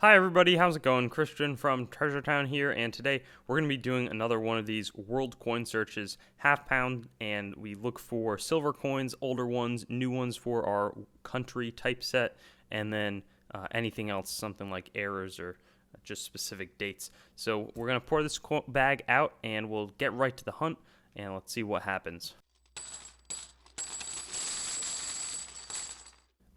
Hi everybody, how's it going? Christian from Treasure Town here, and today we're going to be doing another one of these world coin searches, half pound, and we look for silver coins, older ones, new ones for our country typeset, and then anything else, something like errors or just specific dates. So we're going to pour this bag out and we'll get right to the hunt, and let's see what happens.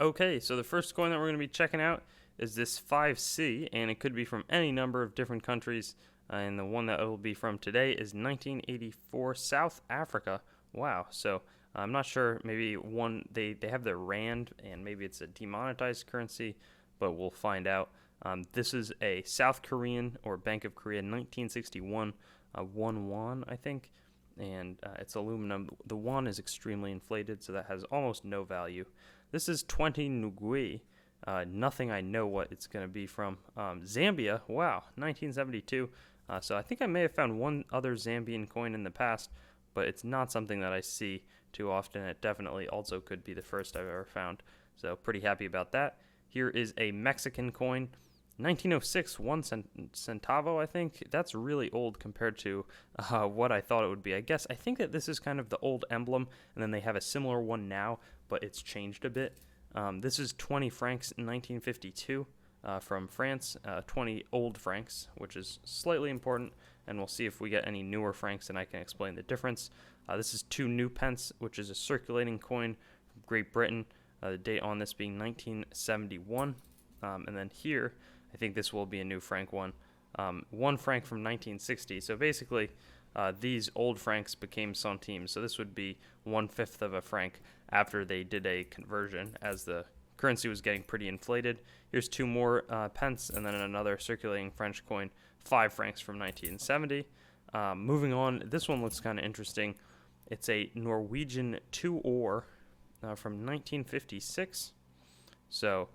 Okay, so the first coin that we're going to be checking out is this 5C, and it could be from any number of different countries. And the one that it will be from today is 1984 South Africa. Wow, so I'm not sure, maybe one, they have the rand, and maybe it's a demonetized currency, but we'll find out. This is a South Korean or Bank of Korea 1961 one won, I think, and it's aluminum. The won is extremely inflated, so that has almost no value. This is 20 Ngui. Nothing I know what it's going to be from. Zambia, wow, 1972. So I think I may have found one other Zambian coin in the past, but it's not something that I see too often. It definitely also could be the first I've ever found. So pretty happy about that. Here is a Mexican coin. 1906, 1 centavo, I think. That's really old compared to what I thought it would be. I think that this is kind of the old emblem, and then they have a similar one now, but it's changed a bit. This is 20 francs in 1952 from France, 20 old francs, which is slightly important, and we'll see if we get any newer francs, and I can explain the difference. This is 2 new pence, which is a circulating coin from Great Britain, the date on this being 1971. And then here, I think this will be a new franc one. 1 franc from 1960. So basically, these old francs became centimes. So this would be 1/5 of a franc after they did a conversion, as the currency was getting pretty inflated. Here's 2 more pence, and then another circulating French coin, 5 francs from 1970. Moving on, this one looks kind of interesting. It's a Norwegian 2-ore from 1956. So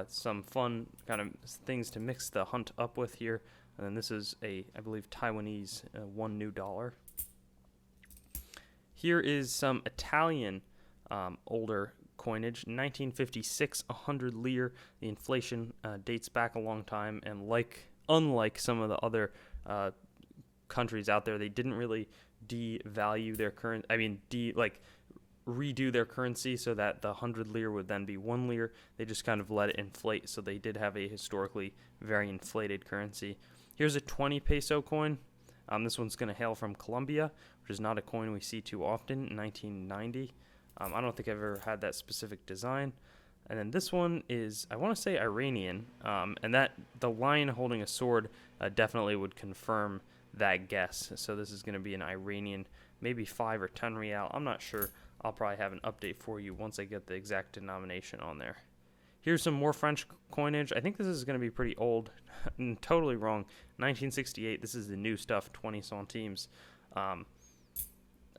some fun kind of things to mix the hunt up with here. And then this is I believe, Taiwanese $1 new. Here is some Italian older coinage, 1956, 100 lire. The inflation dates back a long time, and unlike some of the other countries out there, they didn't really devalue their redo their currency so that the 100 lire would then be 1 lire. They just kind of let it inflate, so they did have a historically very inflated currency. Here's a 20 peso coin. This one's going to hail from Colombia, which is not a coin we see too often, 1990. I don't think I've ever had that specific design. And then this one is, I want to say, Iranian, and that the lion holding a sword definitely would confirm that guess. So this is going to be an Iranian, maybe 5 or 10 real. I'm not sure. I'll probably have an update for you once I get the exact denomination on there. Here's some more French coinage. I think this is going to be pretty old. Totally wrong. 1968. This is the new stuff, 20 centimes.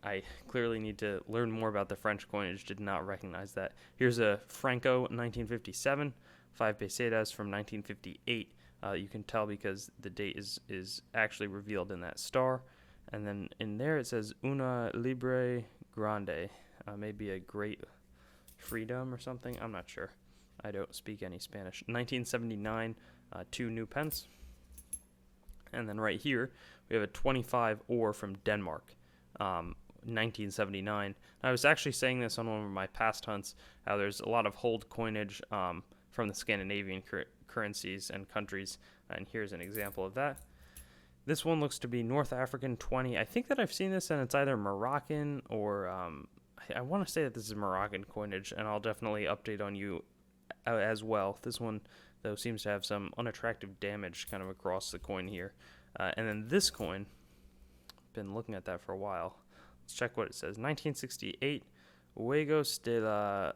I clearly need to learn more about the French coinage. Did not recognize that. Here's a Franco 1957. 5 pesetas from 1958. You can tell because the date is actually revealed in that star. And then in there it says Una Libre Grande. Maybe a great freedom or something. I'm not sure. I don't speak any Spanish. 1979, 2 new pence. And then right here, we have a 25 ore from Denmark, 1979. I was actually saying this on one of my past hunts, how there's a lot of hold coinage from the Scandinavian currencies and countries, and here's an example of that. This one looks to be North African 20. I think that I've seen this, and it's either Moroccan or I want to say that this is Moroccan coinage, and I'll definitely update on you as well. This one, though, seems to have some unattractive damage kind of across the coin here. And then this coin, been looking at that for a while. Let's check what it says. 1968, Juegos de la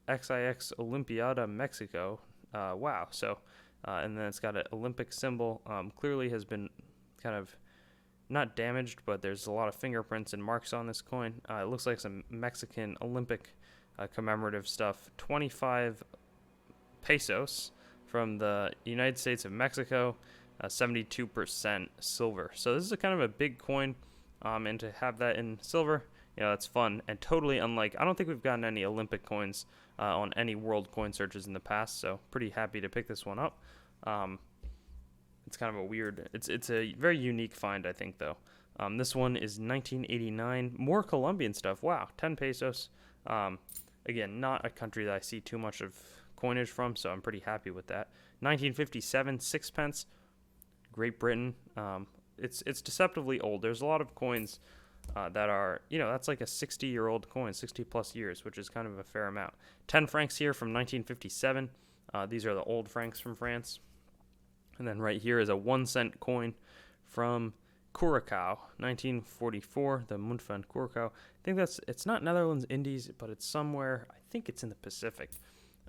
XIX Olimpiada Mexico. Wow. So, and then it's got an Olympic symbol. Clearly has been kind of not damaged, but there's a lot of fingerprints and marks on this coin. It looks like some Mexican Olympic commemorative stuff. 25 pesos from the United States of Mexico, 72% silver. So this is a kind of a big coin, and to have that in silver, that's fun and totally unlike. I don't think we've gotten any Olympic coins on any world coin searches in the past, so pretty happy to pick this one up. It's kind of a weird. It's a very unique find, I think, though. This one is 1989. More Colombian stuff. Wow, 10 pesos. Again, not a country that I see too much of coinage from, so I'm pretty happy with that. 1957, sixpence. Great Britain. It's deceptively old. There's a lot of coins that are, that's like a 60-year-old coin, 60 plus years, which is kind of a fair amount. 10 francs here from 1957. These are the old francs from France. And then right here is a 1-cent coin from Curacao, 1944, the Munt van Curacao. I think it's not Netherlands, Indies, but it's somewhere, I think it's in the Pacific.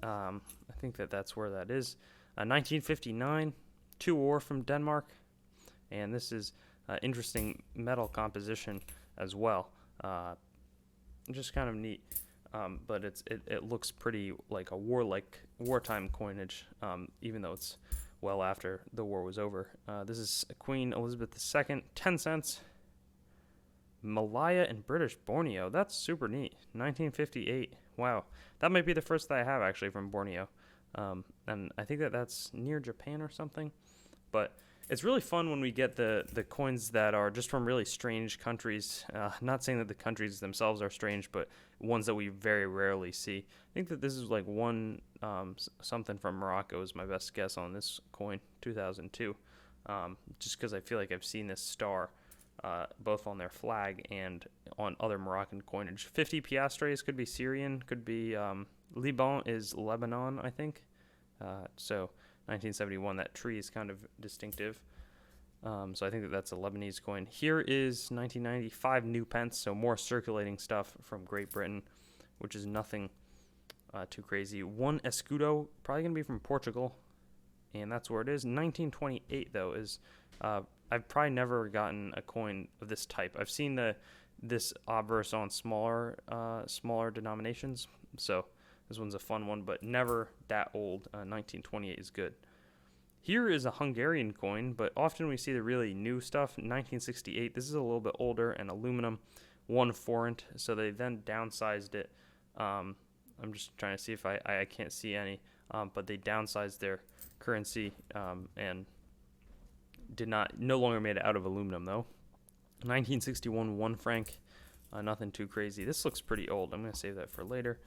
I think that's where that is. 1959, 2 ore from Denmark. And this is interesting metal composition as well. Just kind of neat. But it looks pretty like a wartime coinage, even though it's well after the war was over. This is Queen Elizabeth II, 10 cents. Malaya and British Borneo. That's super neat. 1958. Wow. That might be the first that I have, actually, from Borneo. And I think that's near Japan or something. But it's really fun when we get the coins that are just from really strange countries. Not saying that the countries themselves are strange, but ones that we very rarely see. I think that this is like one something from Morocco is my best guess on this coin, 2002. Just because I feel like I've seen this star both on their flag and on other Moroccan coinage. 50 piastres could be Syrian, could be Liban is Lebanon, I think. So 1971, that tree is kind of distinctive. So I think that's a Lebanese coin. Here is 1995 new pence, so more circulating stuff from Great Britain, which is nothing too crazy. 1 escudo, probably going to be from Portugal, and that's where it is. 1928, though, is I've probably never gotten a coin of this type. I've seen this obverse on smaller denominations, so this one's a fun one, but never that old. 1928 is good. Here is a Hungarian coin, but often we see the really new stuff. 1968, this is a little bit older and aluminum, 1 forint, so they then downsized it. I'm just trying to see if I can't see any, but they downsized their currency and no longer made it out of aluminum, though. 1961, 1 franc, nothing too crazy. This looks pretty old. I'm going to save that for later.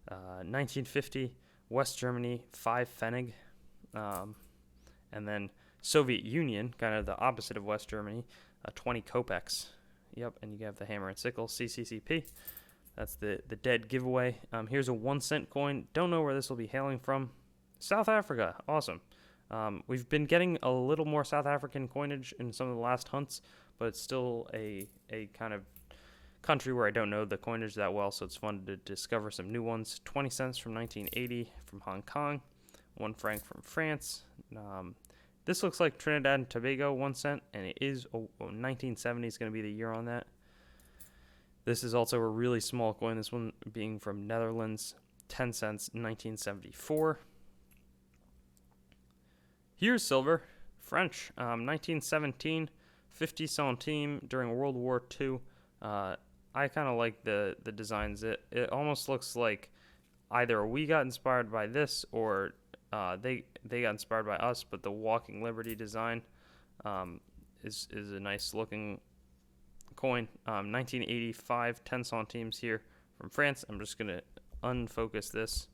1950, West Germany, 5 pfennig. And then Soviet Union, kind of the opposite of West Germany, 20 kopecks. Yep, and you have the hammer and sickle, CCCP. That's the dead giveaway. Here's a 1-cent coin. Don't know where this will be hailing from. South Africa, awesome. We've been getting a little more South African coinage in some of the last hunts, but it's still a kind of country where I don't know the coinage that well, so it's fun to discover some new ones. 20 cents from 1980 from Hong Kong. 1 franc from France. This looks like Trinidad and Tobago, 1 cent, and it is 1970 is going to be the year on that. This is also a really small coin, this one being from Netherlands, 10 cents, 1974. Here's silver, French, 1917, 50 centimes during World War II. I kind of like the designs. It almost looks like either we got inspired by this or they got inspired by us, but the Walking Liberty design is a nice looking coin. 1985, 10 centimes here from France. I'm just going to unfocus this.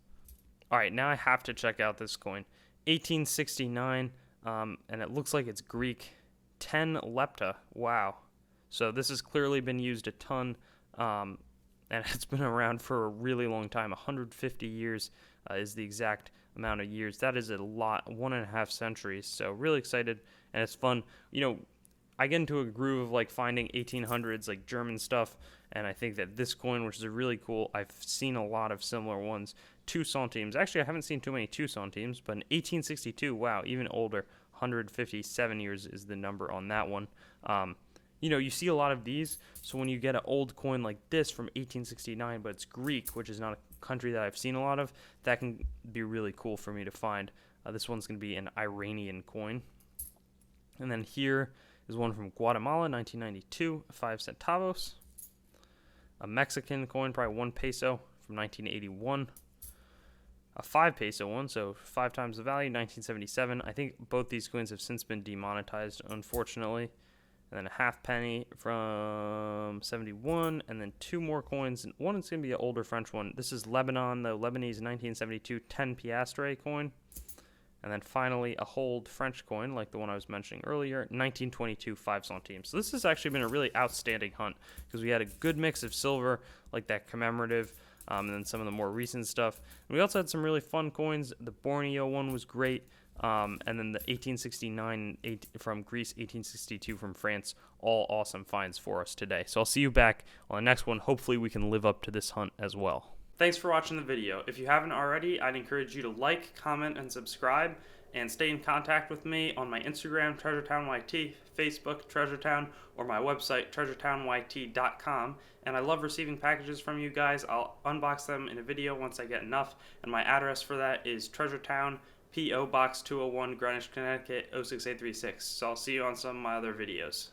All right, now I have to check out this coin. 1869, and it looks like it's Greek. 10 lepta. Wow. So this has clearly been used a ton, and it's been around for a really long time. 150 years is the exact amount of years. That is a lot, 1.5 centuries. So really excited, and it's fun. I get into a groove of like finding 1800s like German stuff, and I think that this coin, which is really cool, I've seen a lot of similar ones. 2 centimes. Actually, I haven't seen too many 2 centimes, but in 1862, wow, even older. 157 years is the number on that one. You see a lot of these, so when you get an old coin like this from 1869, but it's Greek, which is not a country that I've seen a lot of, that can be really cool for me to find. This one's going to be an Iranian coin. And then here is one from Guatemala, 1992, 5 centavos. A Mexican coin, probably 1 peso from 1981. a 5 peso one, so 5 times the value, 1977. I think both these coins have since been demonetized, unfortunately. And then a half penny from 71, and then 2 more coins. One is going to be an older French one. This is Lebanon, the Lebanese 1972 10 piastre coin. And then finally a hold French coin, like the one I was mentioning earlier, 1922 5 centimes. So this has actually been a really outstanding hunt because we had a good mix of silver, like that commemorative, and then some of the more recent stuff. And we also had some really fun coins. The Borneo one was great. And then the 1869 from Greece, 1862 from France, all awesome finds for us today. So I'll see you back on the next one. Hopefully we can live up to this hunt as well. Thanks for watching the video. If you haven't already, I'd encourage you to like, comment, and subscribe, and stay in contact with me on my Instagram, TreasureTownYT, Facebook, TreasureTown, or my website, TreasureTownYT.com. And I love receiving packages from you guys. I'll unbox them in a video once I get enough, and my address for that is TreasureTown, P.O. Box 201, Greenwich, Connecticut, 06836. So I'll see you on some of my other videos.